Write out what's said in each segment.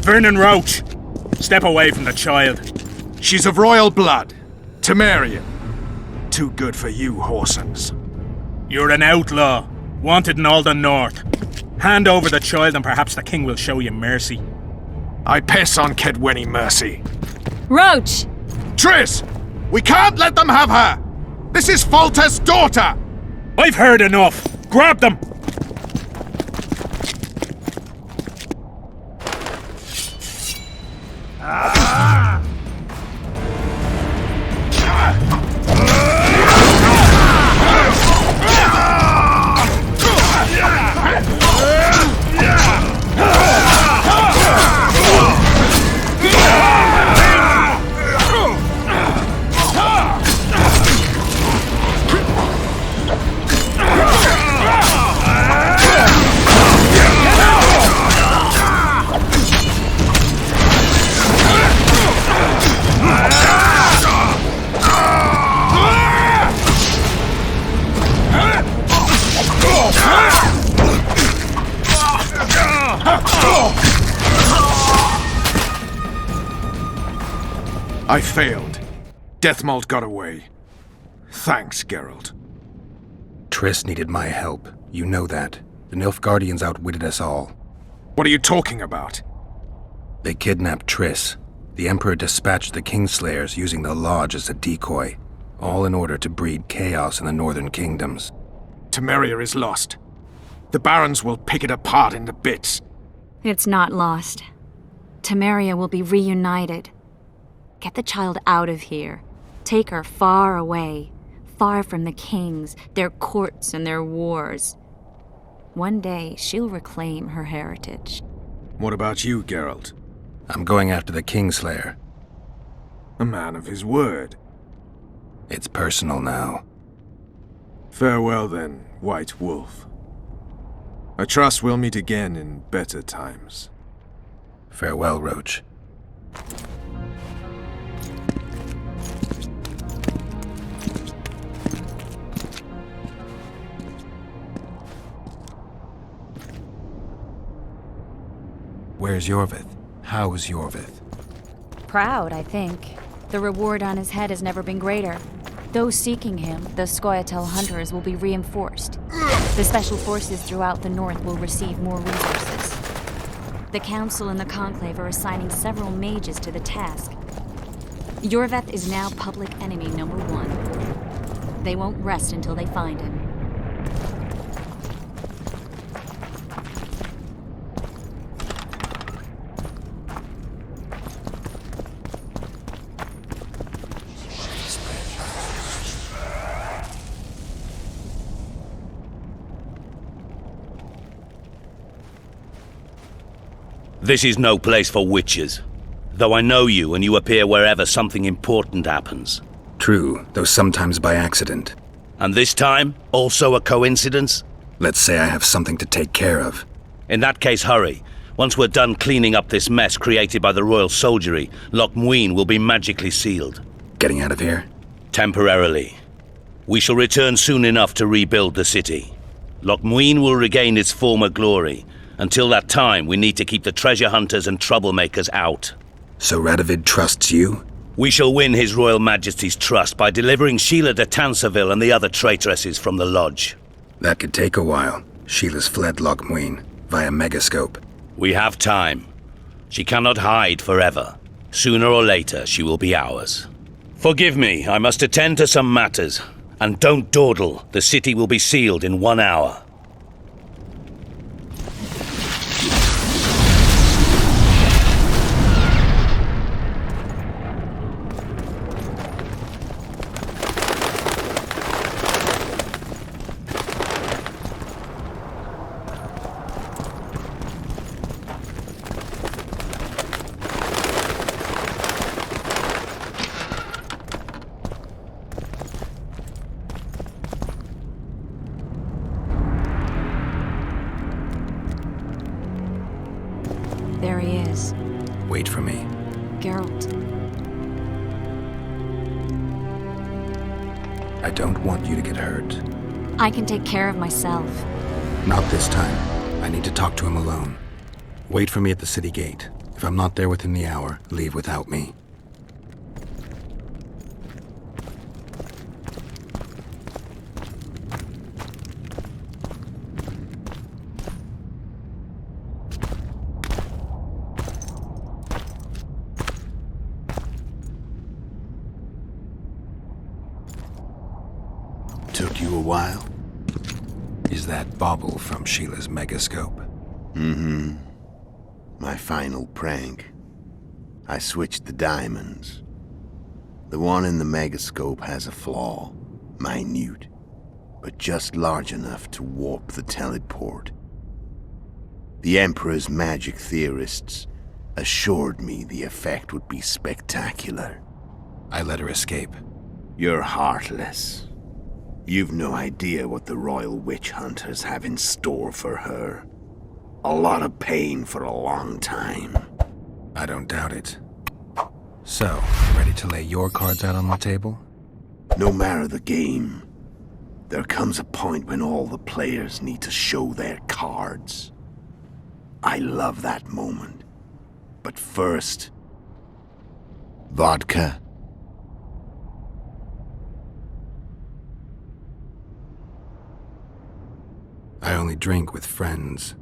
Vernon Roach, step away from the child. She's of royal blood. Temerian. Too good for you, Horsons. You're an outlaw, wanted in all the north. Hand over the child and perhaps the king will show you mercy. I piss on Kedwenny mercy. Roach! Triss! We can't let them have her! This is Folter's daughter! I've heard enough! Grab them! I failed. Deathmold got away. Thanks, Geralt. Triss needed my help. You know that. The Nilfgaardians outwitted us all. What are you talking about? They kidnapped Triss. The Emperor dispatched the Kingslayers using the Lodge as a decoy, all in order to breed chaos in the northern kingdoms. Temeria is lost. The Barons will pick it apart into bits. It's not lost. Temeria will be reunited. Get the child out of here. Take her far away, far from the kings, their courts and their wars. One day, she'll reclaim her heritage. What about you, Geralt? I'm going after the Kingslayer. A man of his word. It's personal now. Farewell then, White Wolf. I trust we'll meet again in better times. Farewell, Roach. Where's Yorvith? How's Yorvith? Proud, I think. The reward on his head has never been greater. Those seeking him, the Scoia'tael hunters, will be reinforced. The special forces throughout the north will receive more resources. The Council and the Conclave are assigning several mages to the task. Yorvith is now public enemy number 1. They won't rest until they find him. This is no place for witches. Though I know you and you appear wherever something important happens. True, though sometimes by accident. And this time, also a coincidence? Let's say I have something to take care of. In that case, hurry. Once we're done cleaning up this mess created by the royal soldiery, Loch Muin will be magically sealed. Getting out of here? Temporarily. We shall return soon enough to rebuild the city. Loch Muin will regain its former glory. Until that time, we need to keep the treasure hunters and troublemakers out. So Radovid trusts you? We shall win His Royal Majesty's trust by delivering Sheila de Tansarville and the other traitresses from the lodge. That could take a while. Sheila's fled Loch Muin via Megascope. We have time. She cannot hide forever. Sooner or later, she will be ours. Forgive me, I must attend to some matters. And don't dawdle. The city will be sealed in 1 hour. There he is. Wait for me. Geralt. I don't want you to get hurt. I can take care of myself. Not this time. I need to talk to him alone. Wait for me at the city gate. If If I'm not there within the hour, leave without me. Took you a while? Is that bauble from Sheila's megascope? Mm-hmm. My final prank. I switched the diamonds. The one in the megascope has a flaw. Minute. But just large enough to warp the teleport. The Emperor's magic theorists assured me the effect would be spectacular. I let her escape. You're heartless. You've no idea what the royal witch hunters have in store for her. A lot of pain for a long time. I don't doubt it. So, ready to lay your cards out on the table? No matter the game, there comes a point when all the players need to show their cards. I love that moment. But first... vodka. I only drink with friends.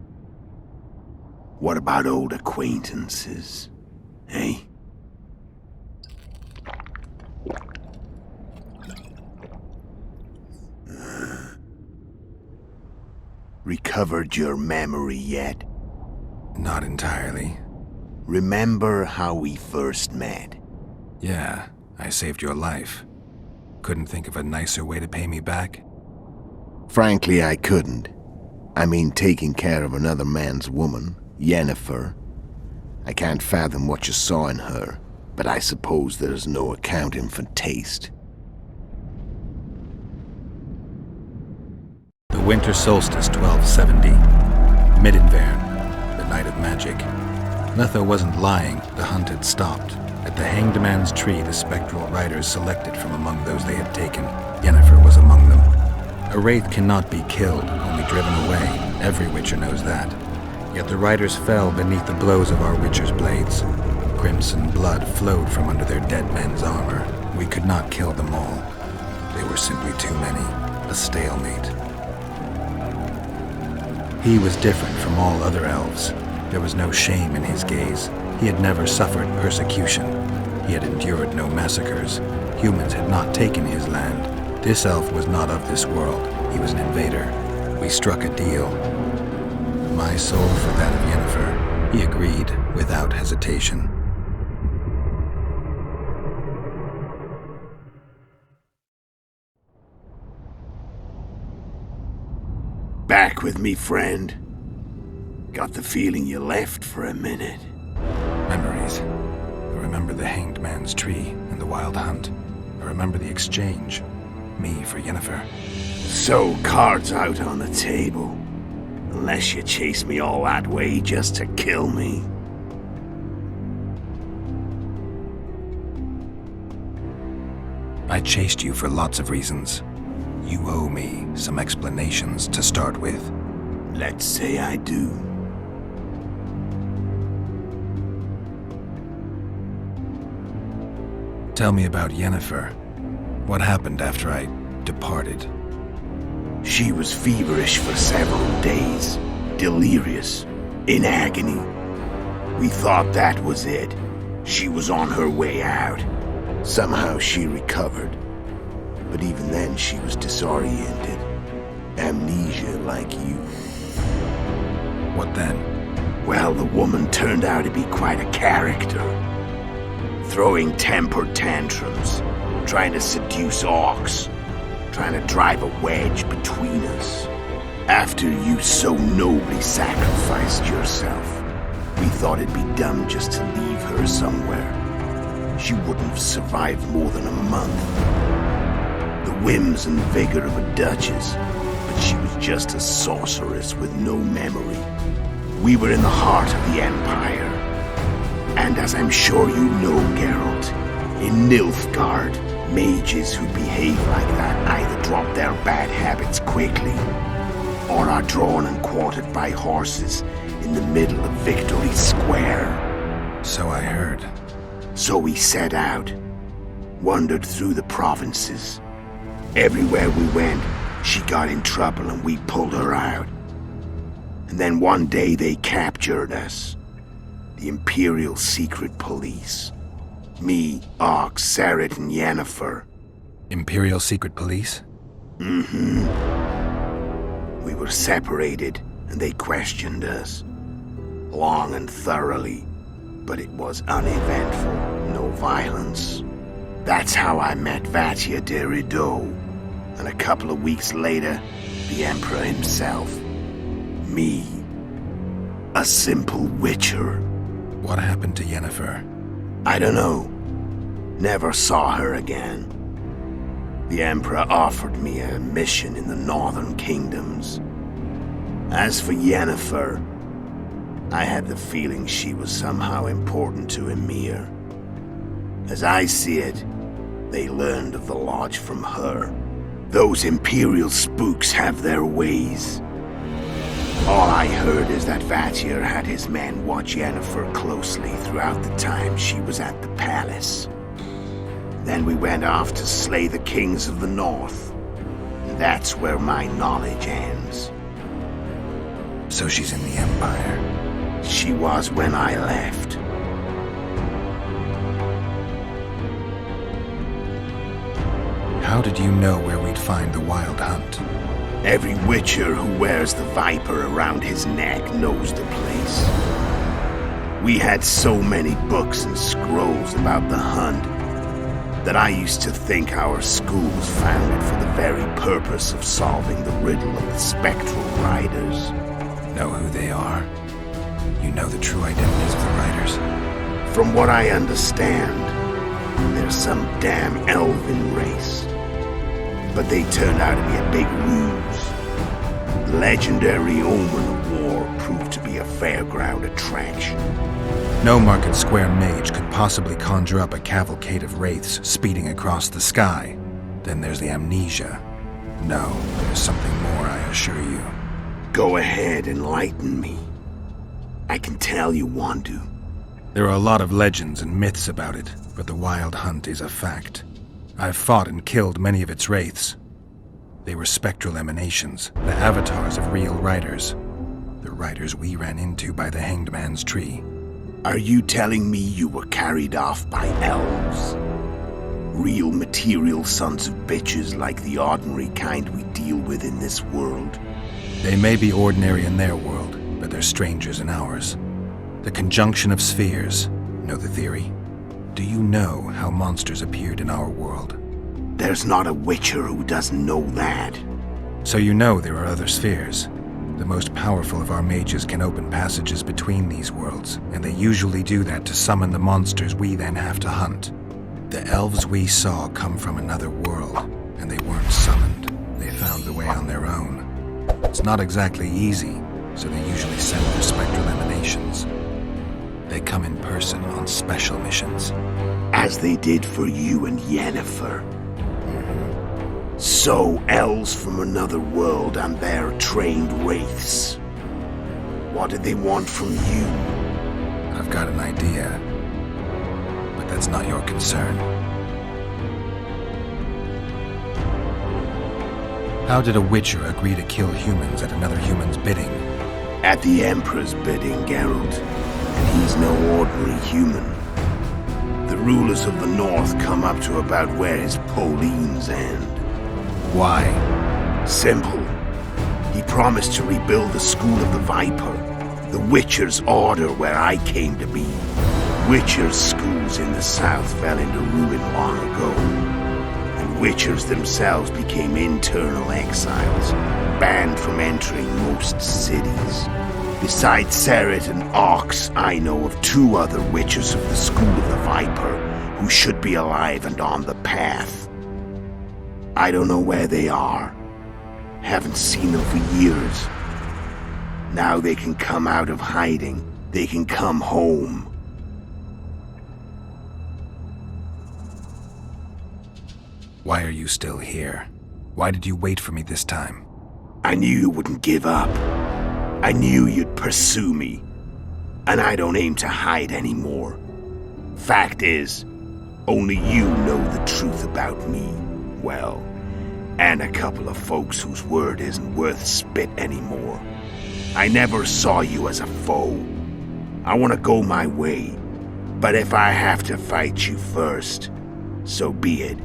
What about old acquaintances? Eh? Recovered your memory yet? Not entirely. Remember how we first met? Yeah, I saved your life. Couldn't think of a nicer way to pay me back? Frankly, I couldn't. I mean, taking care of another man's woman, Yennefer. I can't fathom what you saw in her, but I suppose there's no accounting for taste. The winter solstice 1270. Midinvern, the night of magic. Letho wasn't lying, the hunt had stopped. At the Hanged Man's Tree, the spectral riders selected from among those they had taken. Yennefer was among them. A wraith cannot be killed, only driven away. Every witcher knows that. Yet the riders fell beneath the blows of our witcher's blades. Crimson blood flowed from under their dead men's armor. We could not kill them all. They were simply too many. A stalemate. He was different from all other elves. There was no shame in his gaze. He had never suffered persecution. He had endured no massacres. Humans had not taken his land. This elf was not of this world. He was an invader. We struck a deal. My soul for that of Yennefer. He agreed without hesitation. Back with me, friend. Got the feeling you left for a minute. Memories. I remember the Hanged Man's Tree and the wild hunt. I remember the exchange. Me for Yennefer. So, cards out on the table. Unless you chase me all that way just to kill me. I chased you for lots of reasons. You owe me some explanations to start with. Let's say I do. Tell me about Yennefer. What happened after I departed? She was feverish for several days, delirious, in agony. We thought that was it. She was on her way out. Somehow she recovered. But even then she was disoriented. Amnesia like you. What then? Well, the woman turned out to be quite a character. Throwing temper tantrums, trying to seduce orcs, trying to drive a wedge between us. After you so nobly sacrificed yourself, we thought it'd be dumb just to leave her somewhere. She wouldn't have survived more than a month. The whims and vigor of a duchess, but she was just a sorceress with no memory. We were in the heart of the Empire. And as I'm sure you know, Geralt, in Nilfgaard, mages who behave like that either drop their bad habits quickly, or are drawn and quartered by horses in the middle of Victory Square. So I heard. So we set out, wandered through the provinces. Everywhere we went, she got in trouble and we pulled her out. And then one day they captured us. The Imperial Secret Police. Me, Ox, Sarah, and Yennefer. Imperial Secret Police? Mm-hmm. We were separated and they questioned us. Long and thoroughly. But it was uneventful, no violence. That's how I met Vatia de Rideau. And a couple of weeks later, the Emperor himself. Me. A simple witcher. What happened to Yennefer? I don't know. Never saw her again. The Emperor offered me a mission in the northern kingdoms. As for Yennefer, I had the feeling she was somehow important to Emir. As I see it, they learned of the lodge from her. Those Imperial spooks have their ways. All I heard is that Vatir had his men watch Yennefer closely throughout the time she was at the palace. Then we went off to slay the kings of the north. And that's where my knowledge ends. So she's in the Empire. She was when I left. How did you know where we'd find the Wild Hunt? Every witcher who wears the viper around his neck knows the place. We had so many books and scrolls about the hunt that I used to think our school was founded for the very purpose of solving the riddle of the spectral riders. Know who they are? You know the true identities of the riders? From what I understand, they're some damn elven race. But they turned out to be a big ruse. The legendary omen of war proved to be a fairground attraction. No Market Square mage could possibly conjure up a cavalcade of wraiths speeding across the sky. Then there's the amnesia. No, there's something more, I assure you. Go ahead, enlighten me. I can tell you want to. There are a lot of legends and myths about it, but the Wild Hunt is a fact. I've fought and killed many of its wraiths. They were spectral emanations, the avatars of real riders. The riders we ran into by the Hanged Man's tree. Are you telling me you were carried off by elves? Real material sons of bitches like the ordinary kind we deal with in this world? They may be ordinary in their world, but they're strangers in ours. The conjunction of spheres. Know the theory? Do you know how monsters appeared in our world? There's not a witcher who doesn't know that. So you know there are other spheres. The most powerful of our mages can open passages between these worlds, and they usually do that to summon the monsters we then have to hunt. The elves we saw come from another world, and they weren't summoned. They found the way on their own. It's not exactly easy, so they usually send their spectral emanations. They come in person on special missions. As they did for you and Yennefer. So, elves from another world and their trained wraiths. What did they want from you? I've got an idea, but that's not your concern. How did a witcher agree to kill humans at another human's bidding? At the Emperor's bidding, Geralt. And he's no ordinary human. The rulers of the North come up to about where his Pauline's end. Why? Simple. He promised to rebuild the School of the Viper, the Witcher's Order where I came to be. Witcher's schools in the south fell into ruin long ago, and Witchers themselves became internal exiles, banned from entering most cities. Besides Seret and Ox, I know of 2 other Witchers of the School of the Viper who should be alive and on the path. I don't know where they are. Haven't seen them for years. Now they can come out of hiding. They can come home. Why are you still here? Why did you wait for me this time? I knew you wouldn't give up. I knew you'd pursue me. and I don't aim to hide anymore. Fact is, only you know the truth about me, well, and a couple of folks whose word isn't worth spit anymore. I never saw you as a foe. I want to go my way, but if I have to fight you first, so be it.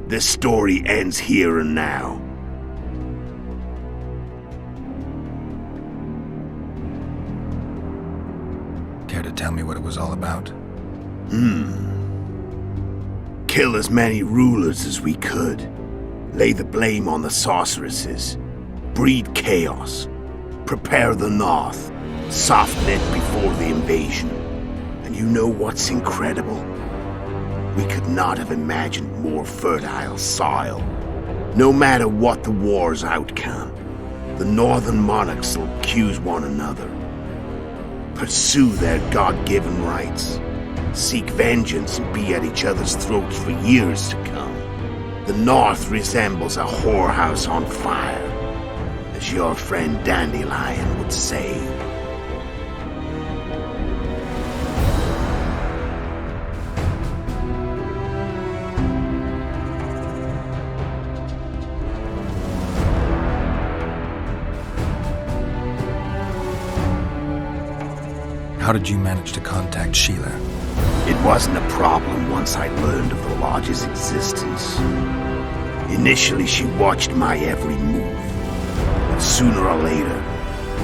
This story ends here and now. Care to tell me what it was all about? Kill as many rulers as we could. Lay the blame on the sorceresses. Breed chaos. Prepare the North. Soften it before the invasion. And you know what's incredible? We could not have imagined more fertile soil. No matter what the war's outcome, the northern monarchs will accuse one another. Pursue their God-given rights. Seek vengeance and be at each other's throats for years to come. The North resembles a whorehouse on fire, as your friend Dandelion would say. How did you manage to contact Sheila? It wasn't a problem once I learned of the Lodge's existence. Initially, she watched my every move. But sooner or later,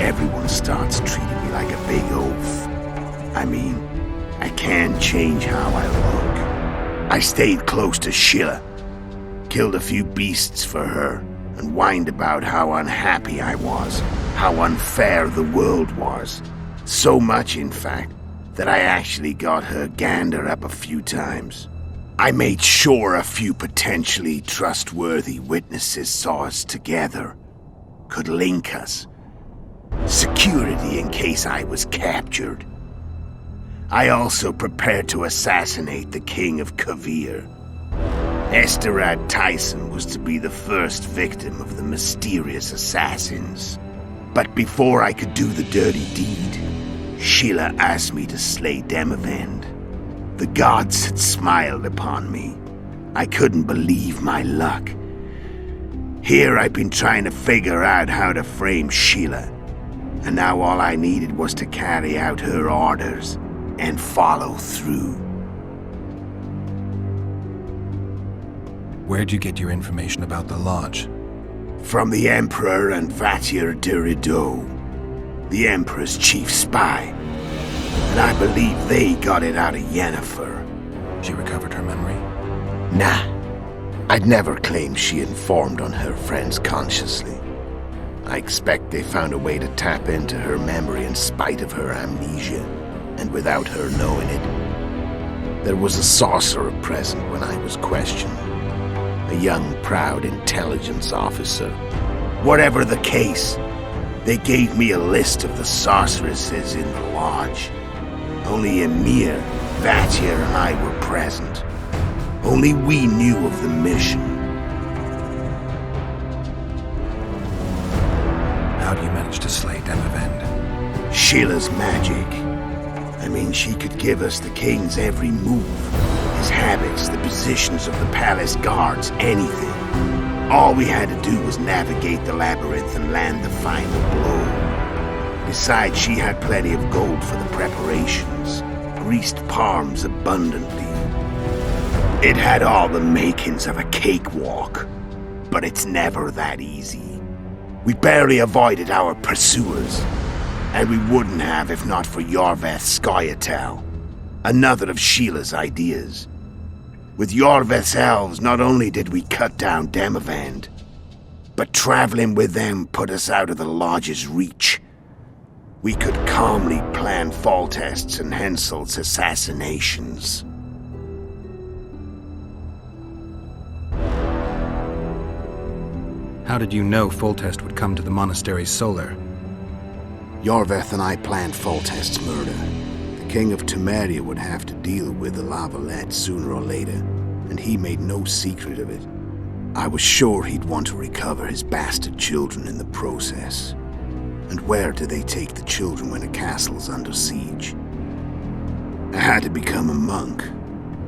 everyone starts treating me like a big oaf. I mean, I can't change how I look. I stayed close to Sheila, killed a few beasts for her, and whined about how unhappy I was, how unfair the world was. So much, in fact, that I actually got her gander up a few times. I made sure a few potentially trustworthy witnesses saw us together, could link us. Security in case I was captured. I also prepared to assassinate the King of Kavir. Esterad Tyson was to be the first victim of the mysterious assassins. But before I could do the dirty deed, Sheila asked me to slay Demavend. The gods had smiled upon me. I couldn't believe my luck. Here I've been trying to figure out how to frame Sheila, and now all I needed was to carry out her orders and follow through. Where'd you get your information about the Lodge? From the Emperor and Vatir de Rideau, the Emperor's chief spy. And I believe they got it out of Yennefer. She recovered her memory? Nah. I'd never claimed she informed on her friends consciously. I expect they found a way to tap into her memory in spite of her amnesia, and without her knowing it. There was a sorcerer present when I was questioned. A young, proud intelligence officer. Whatever the case, they gave me a list of the sorceresses in the Lodge. Only Emir, Vatir, and I were present. Only we knew of the mission. How do you manage to slay Demavend? Sheila's magic. I mean, she could give us the king's every move. His habits, the positions of the palace guards, anything. All we had to do was navigate the labyrinth and land the final blow. Besides, she had plenty of gold for the preparations, greased palms abundantly. It had all the makings of a cakewalk, but it's never that easy. We barely avoided our pursuers, and we wouldn't have if not for Yorveth Scoia'tael, another of Sheila's ideas. With Yorveth's elves, not only did we cut down Demavend, but traveling with them put us out of the Lodge's reach. We could calmly plan Foltest's and Henselt's assassinations. How did you know Foltest would come to the monastery's solar? Yorveth and I planned Foltest's murder. The King of Temeria would have to deal with the Lavalette sooner or later, and he made no secret of it. I was sure he'd want to recover his bastard children in the process. And where do they take the children when a castle's under siege? I had to become a monk,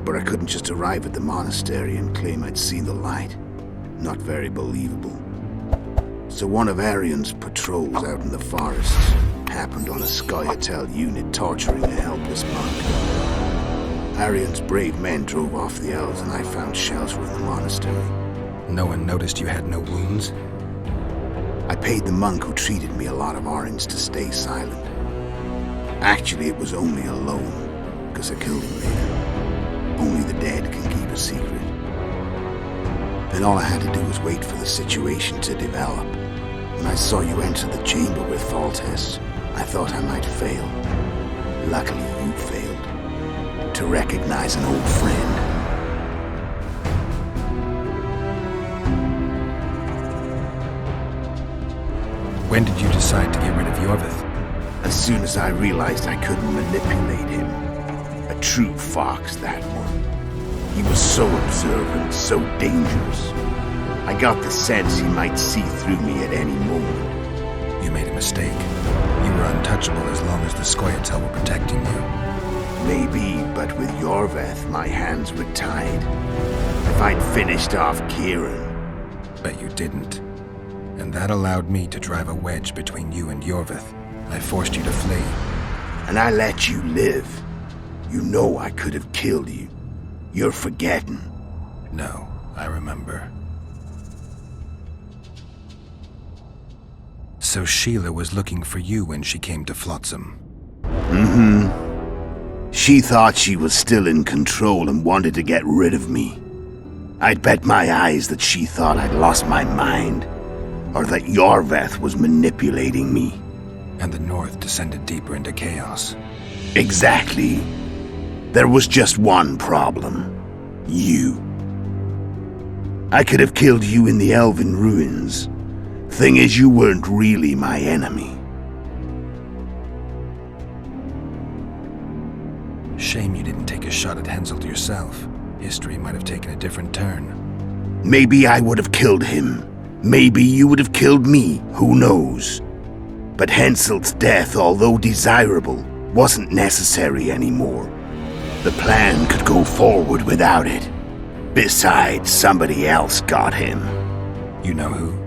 but I couldn't just arrive at the monastery and claim I'd seen the light. Not very believable. So one of Arian's patrols out in the forests happened on a Scoia'tael unit torturing a helpless monk. Arian's brave men drove off the elves and I found shelter in the monastery. No one noticed you had no wounds? I paid the monk who treated me a lot of orange to stay silent. Actually, it was only a loan, because I killed him later. Only the dead can keep a secret. Then all I had to do was wait for the situation to develop. When I saw you enter the chamber with Foltest, I thought I might fail. Luckily, you failed. To recognize an old friend. When did you decide to get rid of Yorvith? As soon as I realized I couldn't manipulate him. A true fox, that one. He was so observant, so dangerous. I got the sense he might see through me at any moment. You made a mistake. You were untouchable as long as the Scoia'tael were protecting you. Maybe, but with Yorvith, my hands were tied. If I'd finished off Kieran... But you didn't. And that allowed me to drive a wedge between you and Yorvith. I forced you to flee. And I let you live. You know I could have killed you. You're forgetting. No, I remember. So Sheila was looking for you when she came to Flotsam. Mm-hmm. She thought she was still in control and wanted to get rid of me. I'd bet my eyes that she thought I'd lost my mind, or that Yorvith was manipulating me. And the North descended deeper into chaos. Exactly. There was just one problem. You. I could have killed you in the Elven ruins. Thing is, you weren't really my enemy. Shame you didn't take a shot at Henselt yourself. History might have taken a different turn. Maybe I would have killed him. Maybe you would have killed me. Who knows? But Henselt's death, although desirable, wasn't necessary anymore. The plan could go forward without it. Besides, somebody else got him. You know who?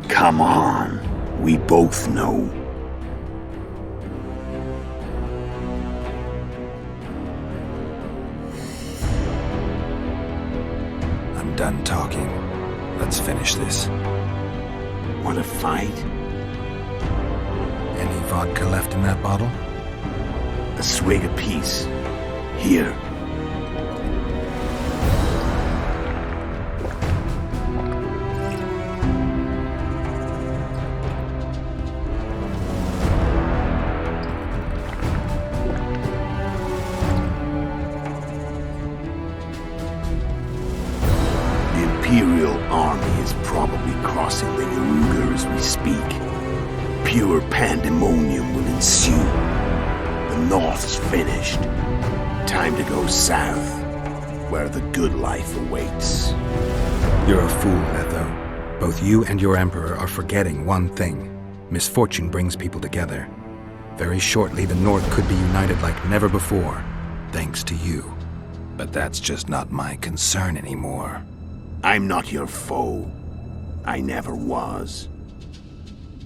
Come on. We both know. I'm done talking. Let's finish this. Want to fight? Any vodka left in that bottle? A swig apiece. Here. Imperial army is probably crossing the Yaruga as we speak. Pure pandemonium will ensue. The North's finished. Time to go south, where the good life awaits. You're a fool, Letho. Both you and your Emperor are forgetting one thing. Misfortune brings people together. Very shortly, the North could be united like never before, thanks to you. But that's just not my concern anymore. I'm not your foe. I never was.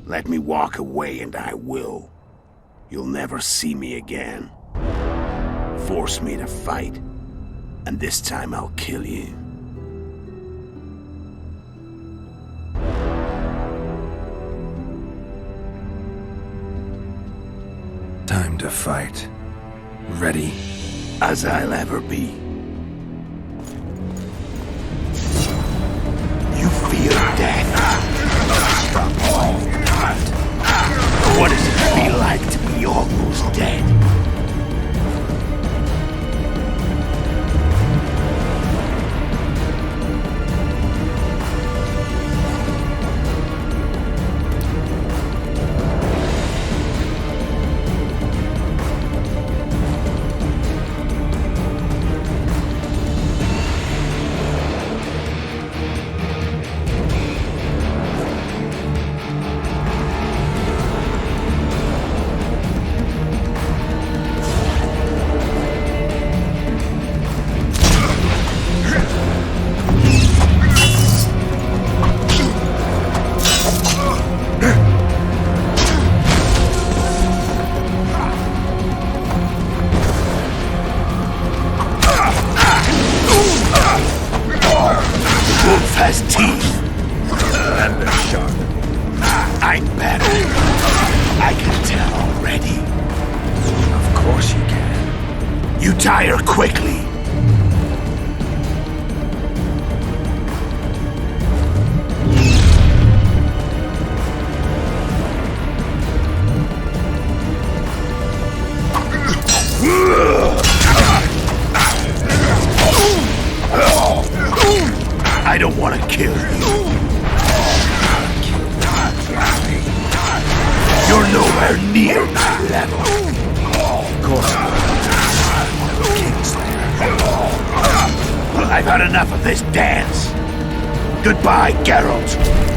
Let me walk away and I will. You'll never see me again. Force me to fight, and this time I'll kill you. Time to fight. Ready? As I'll ever be. You fear death. What does it feel like to be almost dead? Retire quickly. I don't want to kill you. You're nowhere near my level. Of course. I've had enough of this dance. Goodbye, Geralt.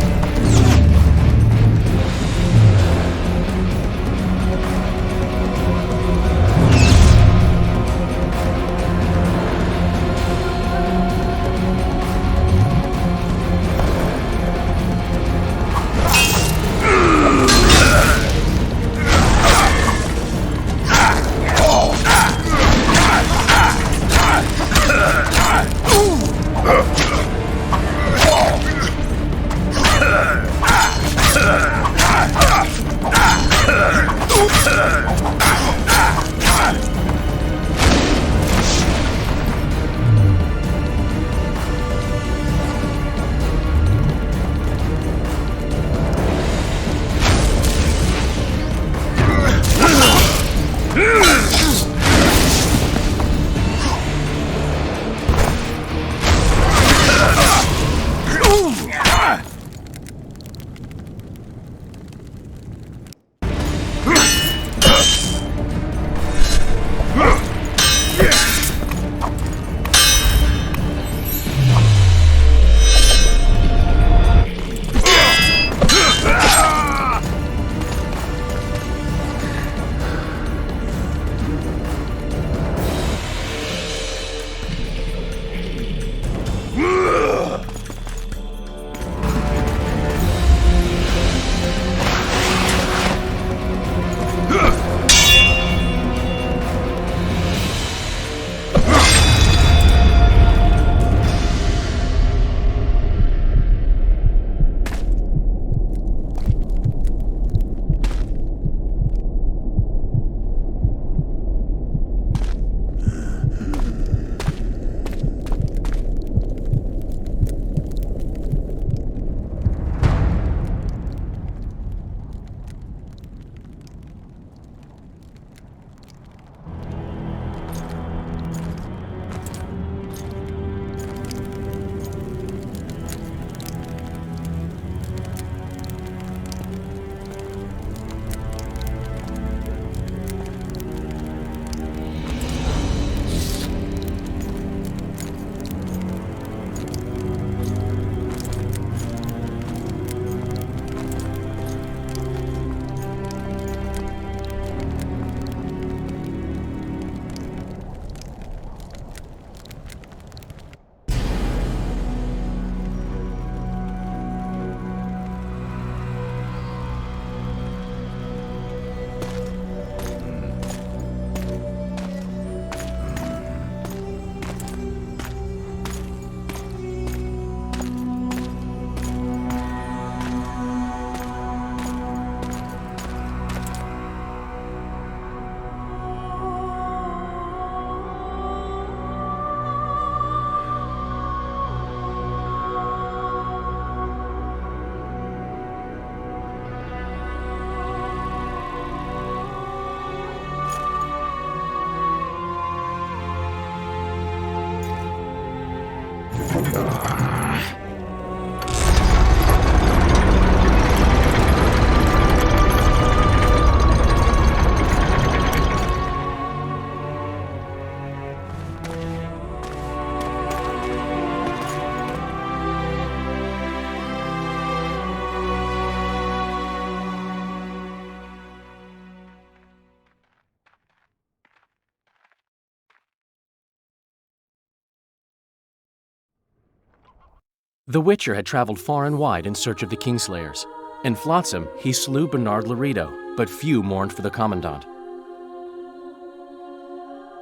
The Witcher had traveled far and wide in search of the Kingslayers. In Flotsam, he slew Bernard Laredo, but few mourned for the Commandant.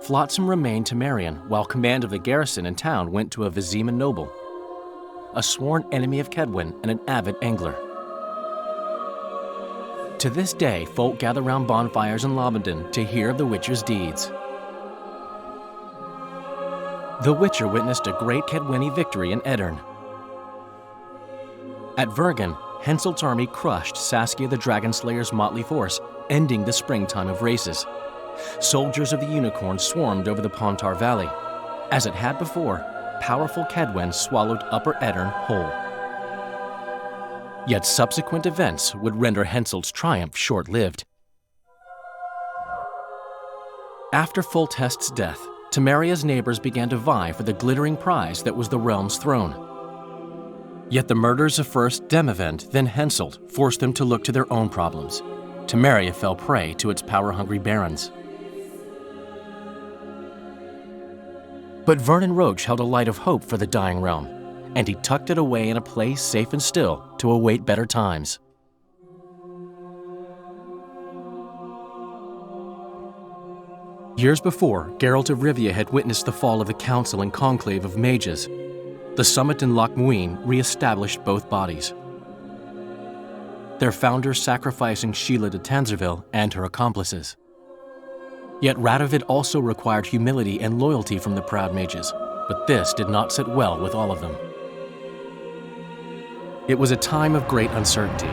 Flotsam remained to Marion, while command of the garrison and town went to a Vizima noble, a sworn enemy of Kedwin and an avid angler. To this day, folk gather round bonfires in Lobendon to hear of the Witcher's deeds. the Witcher witnessed a great Kedweni victory in Edirn. At Vergen, Henselt's army crushed Saskia the Dragon Slayer's motley force, ending the springtime of races. Soldiers of the Unicorn swarmed over the Pontar Valley. As it had before, powerful Kedwen swallowed Upper Edirn whole. Yet subsequent events would render Henselt's triumph short-lived. After Foltest's death, Temeria's neighbors began to vie for the glittering prize that was the realm's throne. Yet the murders of first Demavend, then Henselt, forced them to look to their own problems. Temeria fell prey to its power-hungry barons. But Vernon Roche held a light of hope for the dying realm, and he tucked it away in a place safe and still to await better times. Years before, Geralt of Rivia had witnessed the fall of the Council and Conclave of Mages. The summit in Loch Muin re-established both bodies, their founders sacrificing Sheila de Tanzerville and her accomplices. Yet Radovid also required humility and loyalty from the proud mages, but this did not sit well with all of them. It was a time of great uncertainty,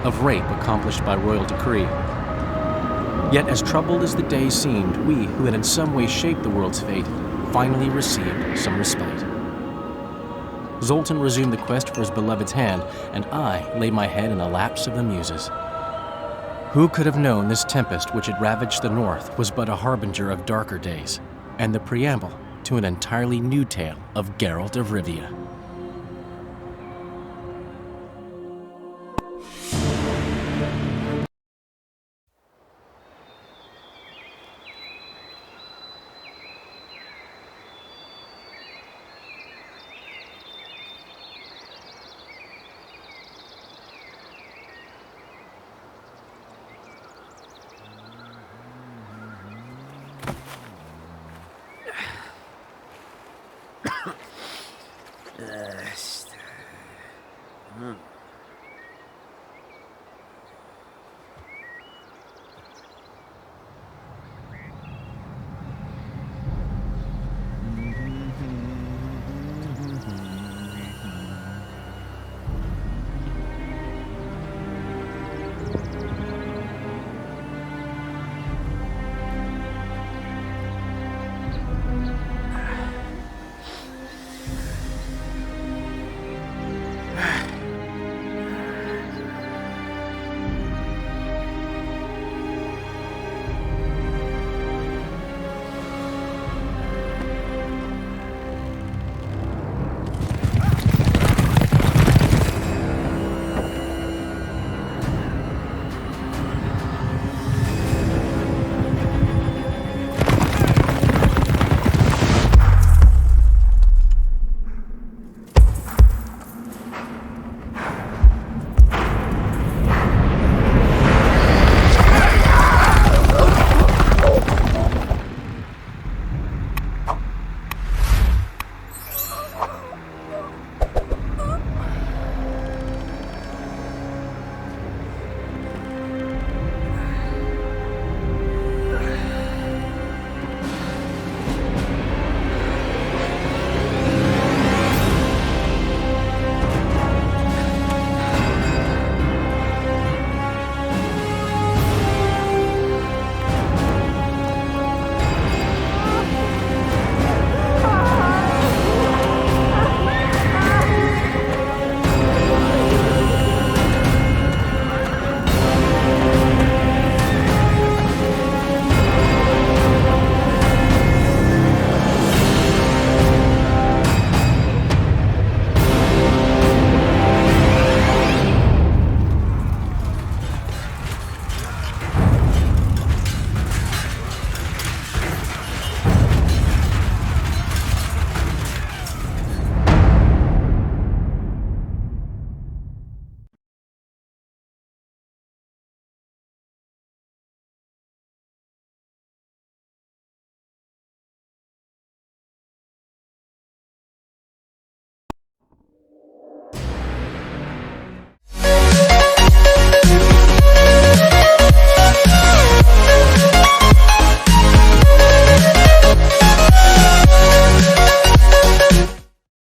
of rape accomplished by royal decree. Yet as troubled as the days seemed, we, who had in some way shaped the world's fate, finally received some respite. Zoltan resumed the quest for his beloved's hand, and I laid my head in a lapse of the muses. Who could have known this tempest which had ravaged the north was but a harbinger of darker days, and the preamble to an entirely new tale of Geralt of Rivia.